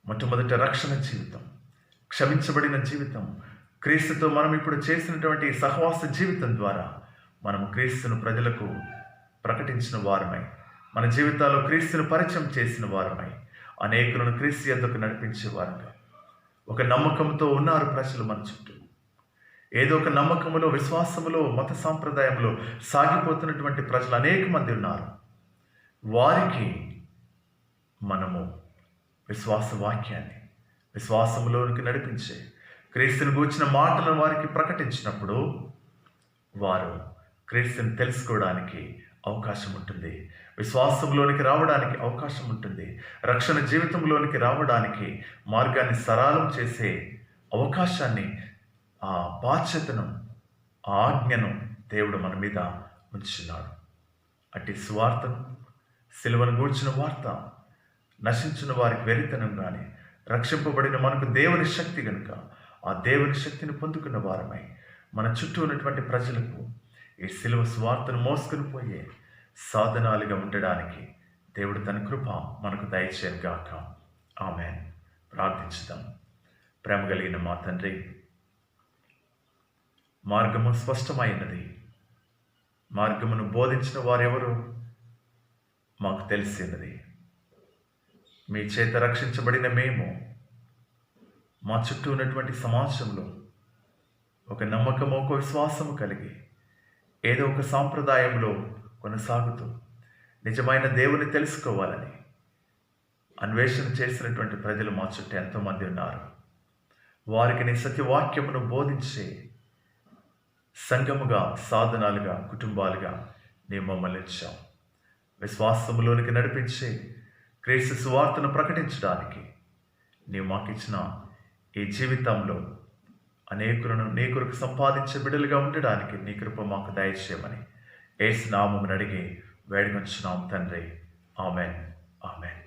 Speaker 1: మొట్టమొదట రక్షణ జీవితం, క్షమించబడిన జీవితం, క్రీస్తుతో మనం ఇప్పుడు చేసినటువంటి సహవాస జీవితం ద్వారా మనము క్రీస్తును ప్రజలకు ప్రకటించిన వారమై, మన జీవితాల్లో క్రీస్తును పరిచయం చేసిన వారమై, అనేకులను క్రీస్తు యొద్దకు నడిపించే వారుగా ఒక నమ్మకంతో ఉన్నారు ప్రజలు మన చుట్టూ. ఏదో ఒక నమ్మకములో, విశ్వాసములో, మత సాంప్రదాయంలో సాగిపోతున్నటువంటి ప్రజలు అనేక మంది ఉన్నారు. వారికి మనము విశ్వాస వాక్యాన్ని, విశ్వాసములోనికి నడిపించే క్రీస్తుని గూర్చిన మాటలను వారికి ప్రకటించినప్పుడు వారు క్రీస్తుని తెలుసుకోవడానికి అవకాశం ఉంటుంది. విశ్వాసంలోనికి రావడానికి అవకాశం ఉంటుంది. రక్షణ జీవితంలోనికి రావడానికి మార్గాన్ని సరళం చేసే అవకాశాన్ని, ఆ బాధ్యతను, ఆ ఆజ్ఞను దేవుడు మన మీద ఉంచున్నాడు. అట్టి సువార్తను, సిలువను గూర్చిన వార్త నశించిన వారికి వెరితనం కానీ, రక్షింపబడిన మనకు దేవుని శక్తి కనుక ఆ దేవుని శక్తిని పొందుకున్న వారమై మన చుట్టూ ఉన్నటువంటి ప్రజలకు ఈ సిలువ సువార్తను మోసుకుని పోయే సాధనాలుగా ఉండడానికి దేవుడు తన కృప మనకు దయచేయగాక. ఆమేన్. ప్రార్థించుదాం. ప్రేమ కలిగిన మా తండ్రి, మార్గము స్పష్టమైనది. మార్గమును బోధించిన వారెవరు మాకు తెలిసినది. మీ చేత రక్షించబడిన మేము మా చుట్టూ ఉన్నటువంటి సమాజంలో ఒక నమ్మకము, ఒక విశ్వాసము కలిగి ఏదో ఒక సాంప్రదాయంలో కొనసాగుతూ నిజమైన దేవుని తెలుసుకోవాలని అన్వేషణ చేసినటువంటి ప్రజలు మా చుట్టూ ఎంతోమంది ఉన్నారు. వారికి నీ సత్యవాక్యమును బోధించే సంఘముగా, సాధనాలుగా, కుటుంబాలుగా నీ మమ్మల్ని ఇచ్చావు. విశ్వాసములోనికి నడిపించే క్రీస్తు సువార్తను ప్రకటించడానికి నీవు మాకిచ్చిన ఈ జీవితంలో అనేకులను నీ కొరకు సంపాదించే బిడ్డలుగా ఉండడానికి నీ కృప మాకు దయచేయమని యేసు నామమున అడిగి వేడుకొంచున్నాం తండ్రి. ఆమేన్. ఆమేన్.